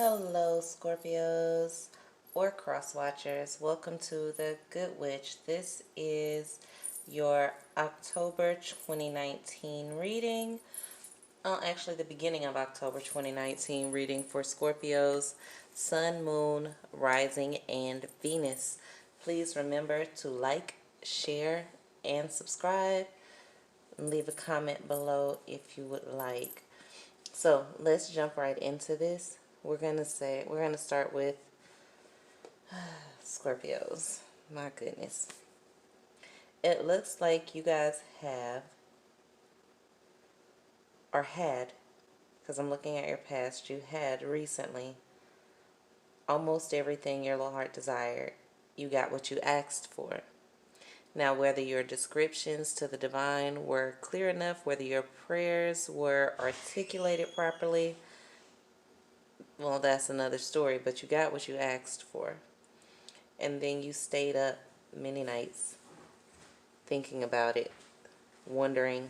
Hello, Scorpios or cross watchers. Welcome to the Good Witch. This is your October 2019 reading. Actually, the beginning of October 2019 reading for Scorpios, Sun, Moon, Rising, and Venus. Please remember to like, share, and subscribe. And leave a comment below if you would like. So let's jump right into this. We're gonna start with Scorpios. My goodness. It looks like you guys have or had, because I'm looking at your past, you had recently almost everything your little heart desired. You got what you asked for. Now, whether your descriptions to the divine were clear enough, whether your prayers were articulated properly, well, that's another story, but you got what you asked for. And then you stayed up many nights thinking about it, wondering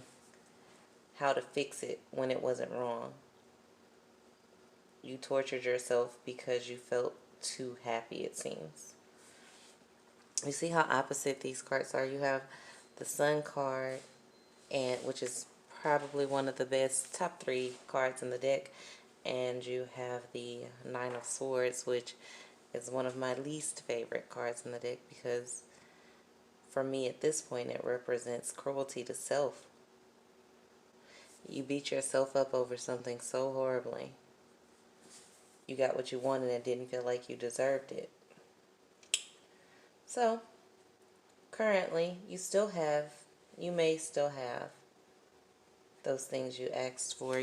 how to fix it when it wasn't wrong. You tortured yourself because you felt too happy, it seems. You see how opposite these cards are? You have the Sun card, and which is probably one of the best top 3 cards in the deck, and you have the Nine of Swords, which is one of my least favorite cards in the deck because for me at this point it represents cruelty to self. You beat yourself up over something so horribly. You got what you wanted and didn't feel like you deserved it. So, currently, you may still have those things you asked for.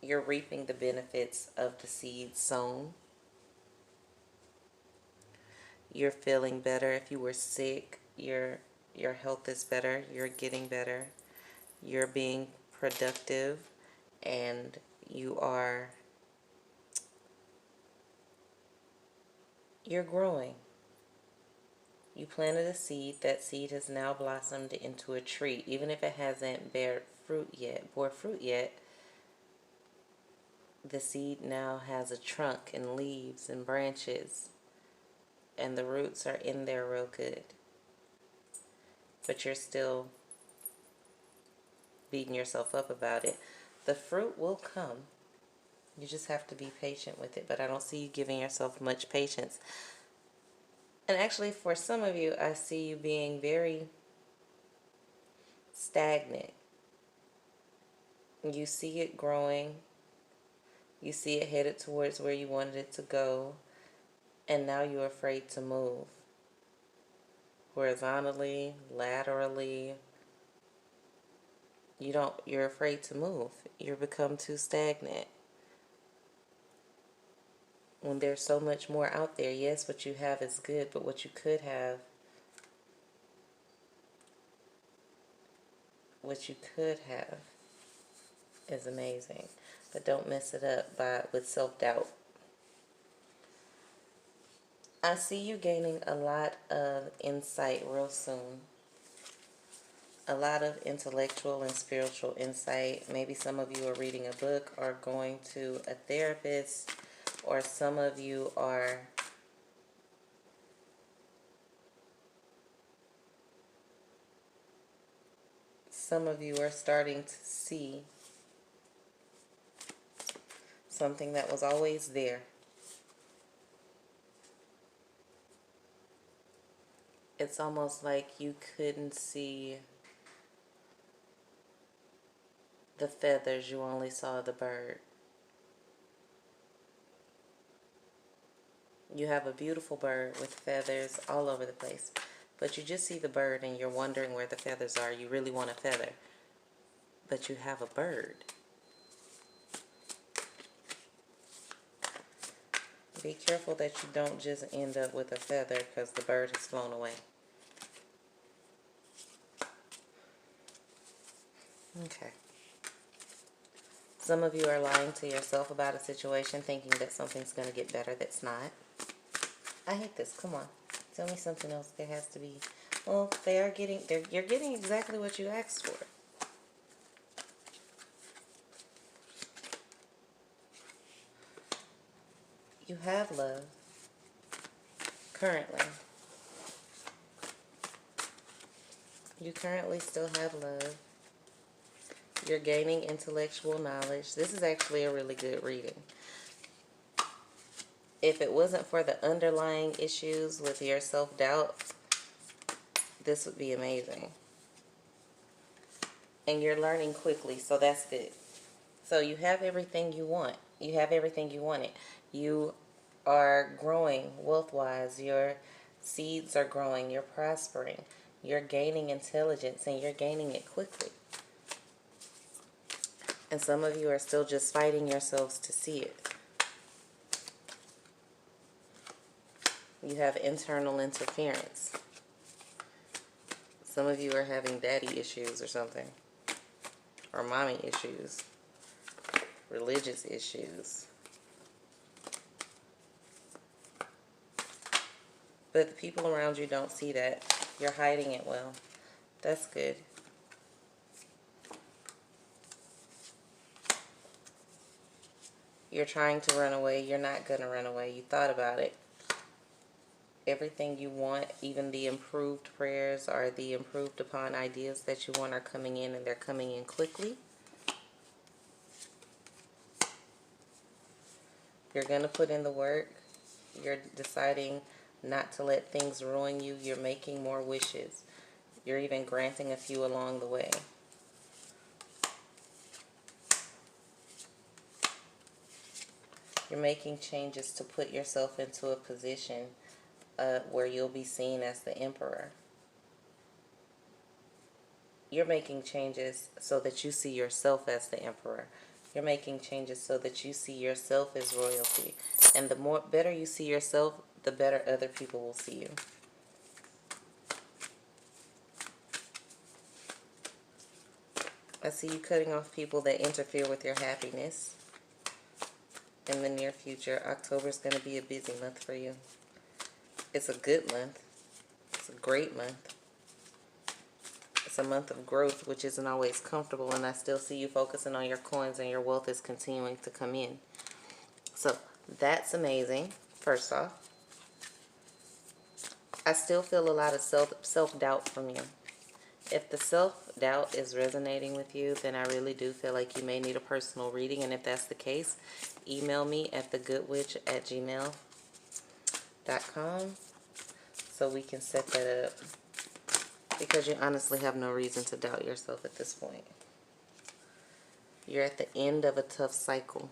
You're reaping the benefits of the seed sown. You're feeling better. If you were sick, your health is better. You're getting better. You're being productive, and you're growing. You planted a seed. That seed has now blossomed into a tree. Even if it hasn't bore fruit yet, the seed now has a trunk and leaves and branches, and the roots are in there real good. But you're still beating yourself up about it. The fruit will come. You just have to be patient with it, but I don't see you giving yourself much patience. And actually, for some of you, I see you being very stagnant. You see it growing. You see it headed towards where you wanted it to go. And now you're afraid to move. Horizontally, laterally. You're afraid to move. You've become too stagnant. When there's so much more out there, yes, what you have is good, but what you could have is amazing. But don't mess it up with self-doubt. I see you gaining a lot of insight real soon. A lot of intellectual and spiritual insight. Maybe some of you are reading a book or going to a therapist, or some of you are starting to see something that was always there. It's almost like you couldn't see the feathers, you only saw the bird. You have a beautiful bird with feathers all over the place, but you just see the bird and you're wondering where the feathers are. You really want a feather, but you have a bird. Be careful that you don't just end up with a feather because the bird has flown away. Okay. Some of you are lying to yourself about a situation, thinking that something's going to get better that's not. I hate this. Come on. Tell me something else. There has to be. Well, you're getting exactly what you asked for. You have love. Currently. You currently still have love. You're gaining intellectual knowledge. This is actually a really good reading. If it wasn't for the underlying issues with your self-doubt, this would be amazing. And you're learning quickly, so that's good. So you have everything you want. You have everything you wanted. You are growing wealth-wise. Your seeds are growing. You're prospering. You're gaining intelligence, and you're gaining it quickly. And some of you are still just fighting yourselves to see it. You have internal interference. Some of you are having daddy issues or something. Or mommy issues. Religious issues. But the people around you don't see that. You're hiding it well. That's good. You're trying to run away. You're not going to run away. You thought about it. Everything you want, even the improved prayers or the improved upon ideas that you want are coming in, and they're coming in quickly. You're going to put in the work. You're deciding not to let things ruin you. You're making more wishes. You're even granting a few along the way. You're making changes to put yourself into a position where you'll be seen as the emperor. You're making changes so that you see yourself as the emperor. You're making changes so that you see yourself as royalty. And the better you see yourself, the better other people will see you. I see you cutting off people that interfere with your happiness. In the near future, October is going to be a busy month for you. It's a good month. It's a great month. It's a month of growth, which isn't always comfortable, and I still see you focusing on your coins, and your wealth is continuing to come in. So that's amazing, first off. I still feel a lot of self-doubt from you. If the self-doubt is resonating with you, then I really do feel like you may need a personal reading. And if that's the case, email me at thegoodwitch@gmail.com so we can set that up. Because you honestly have no reason to doubt yourself at this point. You're at the end of a tough cycle.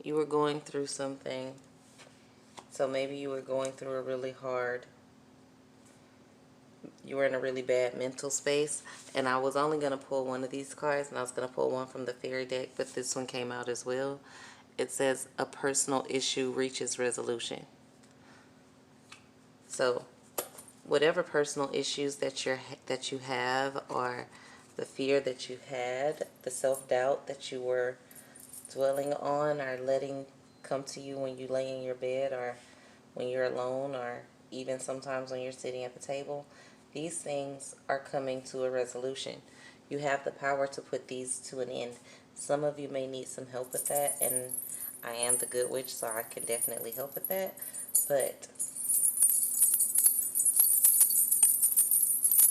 You were going through something. So maybe you were going through a really hard, you were in a really bad mental space. And I was only going to pull one of these cards, and I was going to pull one from the fairy deck, but this one came out as well. It says a personal issue reaches resolution. So whatever personal issues that you have, or the fear that you had, the self-doubt that you were dwelling on or letting come to you when you lay in your bed, or when you're alone, or even sometimes when you're sitting at the table, these things are coming to a resolution. You have the power to put these to an end. Some of you may need some help with that, and I am the good witch, so I can definitely help with that. But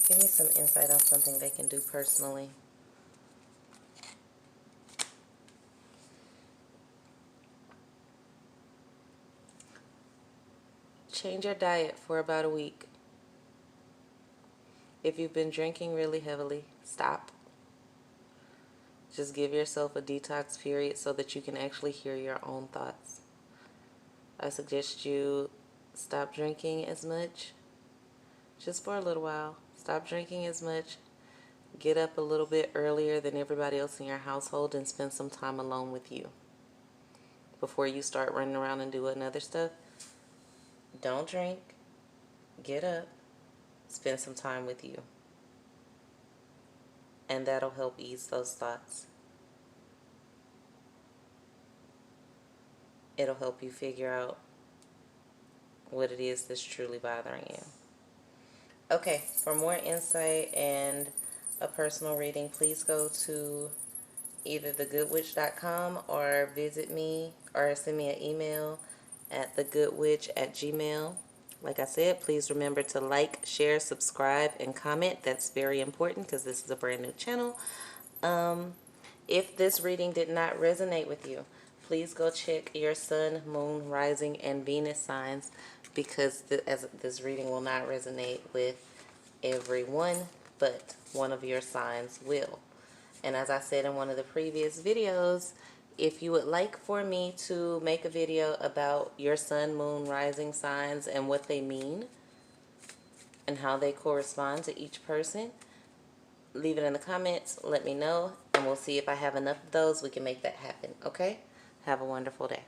give me some insight on something they can do personally. Change your diet for about a week. If you've been drinking really heavily, stop. Just give yourself a detox period so that you can actually hear your own thoughts. I suggest you stop drinking as much, just for a little while. Stop drinking as much. Get up a little bit earlier than everybody else in your household and spend some time alone with you. Before you start running around and doing other stuff, don't drink. Get up. Spend some time with you. And that'll help ease those thoughts. It'll help you figure out what it is that's truly bothering you. Okay, for more insight and a personal reading, please go to either thegoodwitch.com or visit me or send me an email at thegoodwitch@gmail. Like I said, please remember to like, share, subscribe, and comment. That's very important because this is a brand new channel. If this reading did not resonate with you, please go check your sun, moon, rising, and Venus signs, because as this reading will not resonate with everyone, but one of your signs will. And as I said in one of the previous videos, if you would like for me to make a video about your sun, moon, rising signs and what they mean and how they correspond to each person, leave it in the comments, let me know, and we'll see if I have enough of those. We can make that happen, okay? Have a wonderful day.